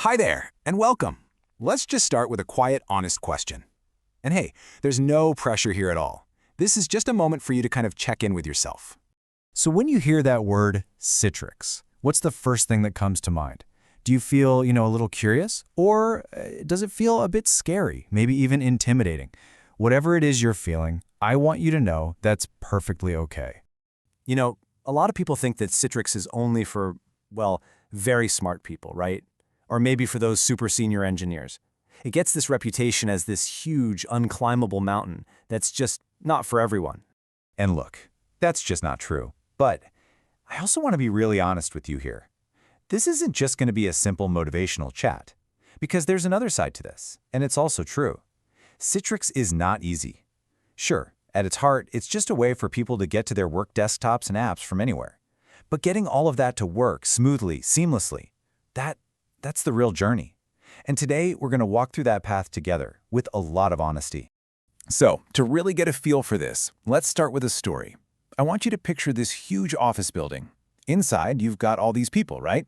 Hi there, and welcome. Let's just start with a quiet, honest question. And hey, there's no pressure here at all. This is just a moment for you to kind of check in with yourself. So when you hear that word Citrix, what's the first thing that comes to mind? Do you feel, a little curious? Or does it feel a bit scary, maybe even intimidating? Whatever it is you're feeling, I want you to know that's perfectly okay. A lot of people think that Citrix is only for, very smart people, right? Or maybe for those super senior engineers. It gets this reputation as this huge, unclimbable mountain that's just not for everyone. And look, that's just not true. But I also want to be really honest with you here. This isn't just going to be a simple motivational chat, because there's another side to this, and it's also true. Citrix is not easy. Sure, at its heart, it's just a way for people to get to their work desktops and apps from anywhere. But getting all of that to work smoothly, seamlessly, that's the real journey. And today, we're going to walk through that path together with a lot of honesty. So, to really get a feel for this, let's start with a story. I want you to picture this huge office building. Inside, you've got all these people, right?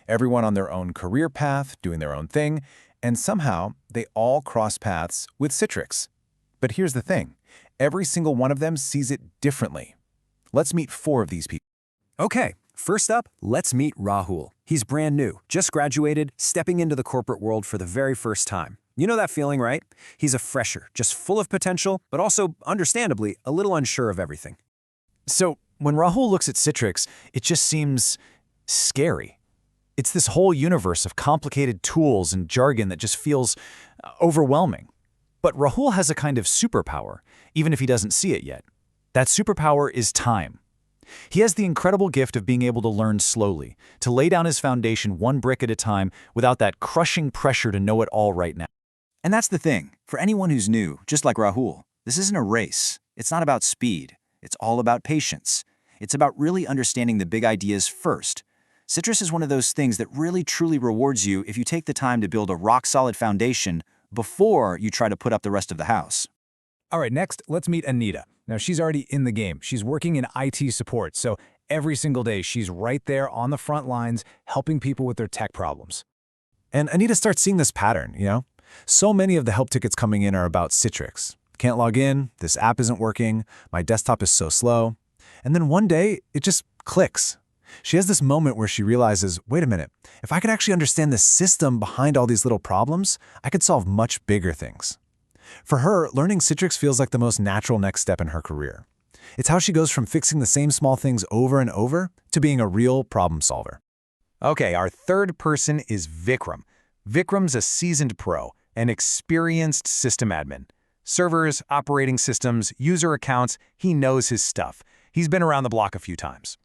Everyone on their own career path, doing their own thing, and somehow they all cross paths with Citrix. But here's the thing. Every single one of them sees it differently. Let's meet 4 of these people. Okay, first up, let's meet Rahul. He's brand new, just graduated, stepping into the corporate world for the very first time. You know that feeling, right? He's a fresher, just full of potential, but also, understandably, a little unsure of everything. So when Rahul looks at Citrix, it just seems scary. It's this whole universe of complicated tools and jargon that just feels overwhelming. But Rahul has a kind of superpower, even if he doesn't see it yet. That superpower is time. He has the incredible gift of being able to learn slowly, to lay down his foundation one brick at a time without that crushing pressure to know it all right now. And that's the thing. For anyone who's new, just like Rahul, this isn't a race. It's not about speed. It's all about patience. It's about really understanding the big ideas first. Citrix is one of those things that really truly rewards you if you take the time to build a rock-solid foundation before you try to put up the rest of the house. All right, next, let's meet Anita. Now, she's already in the game. She's working in IT support, so every single day she's right there on the front lines helping people with their tech problems. And Anita starts seeing this pattern, So many of the help tickets coming in are about Citrix. Can't log in, this app isn't working, my desktop is so slow. And then one day, it just clicks. She has this moment where she realizes, wait a minute, if I could actually understand the system behind all these little problems, I could solve much bigger things. For her, learning Citrix feels like the most natural next step in her career. It's how she goes from fixing the same small things over and over to being a real problem solver. Okay, our third person is Vikram. Vikram's a seasoned pro, an experienced system admin. Servers, operating systems, user accounts, he knows his stuff. He's been around the block a few times.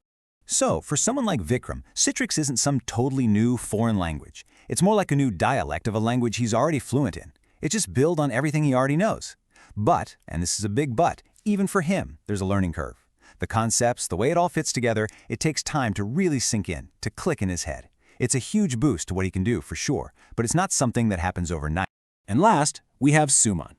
So, for someone like Vikram, Citrix isn't some totally new foreign language. It's more like a new dialect of a language he's already fluent in. It just builds on everything he already knows. But, and this is a big but, even for him, there's a learning curve. The concepts, the way it all fits together, it takes time to really sink in, to click in his head. It's a huge boost to what he can do, for sure, but it's not something that happens overnight. And last, we have Suman.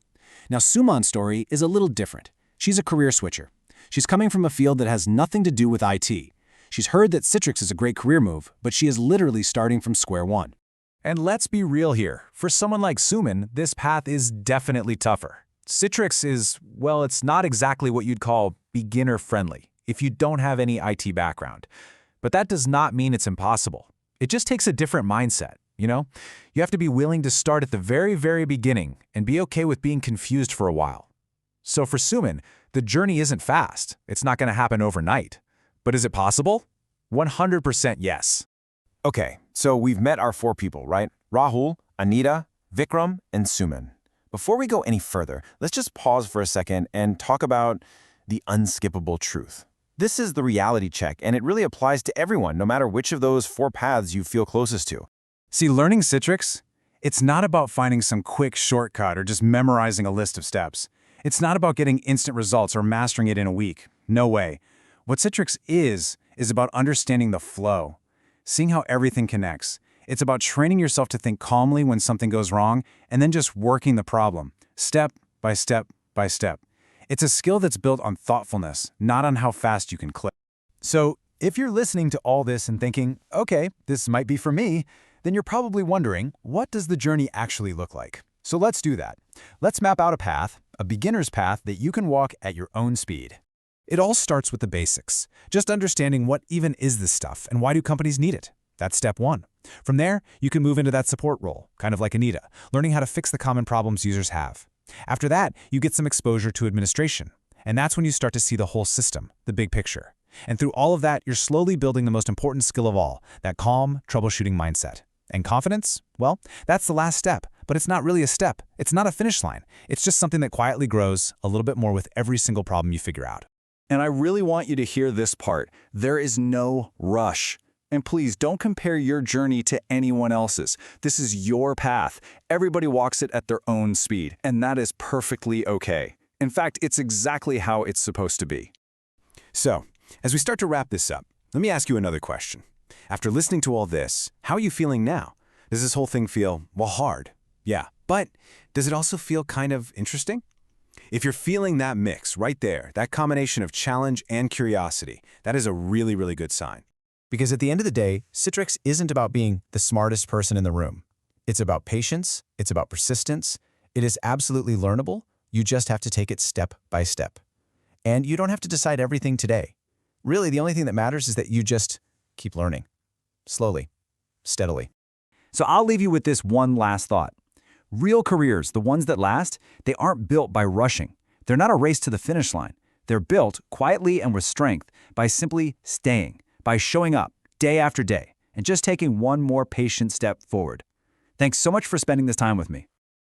Now, Suman's story is a little different. She's a career switcher. She's coming from a field that has nothing to do with IT. She's heard that Citrix is a great career move, but she is literally starting from square one. And let's be real here. For someone like Suman, this path is definitely tougher. Citrix is, it's not exactly what you'd call beginner-friendly if you don't have any IT background. But that does not mean it's impossible. It just takes a different mindset, You have to be willing to start at the very, very beginning and be okay with being confused for a while. So for Suman, the journey isn't fast. It's not going to happen overnight. But is it possible? 100% yes. Okay, so we've met our 4 people, right? Rahul, Anita, Vikram, and Suman. Before we go any further, let's just pause for a second and talk about the unskippable truth. This is the reality check, and it really applies to everyone, no matter which of those 4 paths you feel closest to. See, learning Citrix, it's not about finding some quick shortcut or just memorizing a list of steps. It's not about getting instant results or mastering it in a week. No way. What Citrix is about understanding the flow, seeing how everything connects. It's about training yourself to think calmly when something goes wrong and then just working the problem, step by step by step. It's a skill that's built on thoughtfulness, not on how fast you can click. So if you're listening to all this and thinking, okay, this might be for me, Then you're probably wondering, what does the journey actually look like? So let's do that. Let's map out a path, a beginner's path that you can walk at your own speed. It all starts with the basics, just understanding what even is this stuff and why do companies need it. That's step one. From there, you can move into that support role, kind of like Anita, learning how to fix the common problems users have. After that, you get some exposure to administration. And that's when you start to see the whole system, the big picture. And through all of that, you're slowly building the most important skill of all, that calm, troubleshooting mindset. And confidence? Well, that's the last step, but it's not really a step. It's not a finish line. It's just something that quietly grows a little bit more with every single problem you figure out. And I really want you to hear this part. There is no rush. And please don't compare your journey to anyone else's. This is your path. Everybody walks it at their own speed, and that is perfectly okay. In fact, it's exactly how it's supposed to be. So, as we start to wrap this up, let me ask you another question. After listening to all this, how are you feeling now? Does this whole thing feel, well, hard? Yeah, but does it also feel kind of interesting? If you're feeling that mix right there, that combination of challenge and curiosity, that is a really, really good sign. Because at the end of the day, Citrix isn't about being the smartest person in the room. It's about patience, it's about persistence. It is absolutely learnable. You just have to take it step by step. And you don't have to decide everything today. Really, the only thing that matters is that you just keep learning. Slowly, steadily. So I'll leave you with this one last thought. Real careers, the ones that last, they aren't built by rushing. They're not a race to the finish line. They're built quietly and with strength by simply staying, by showing up day after day, and just taking one more patient step forward. Thanks so much for spending this time with me.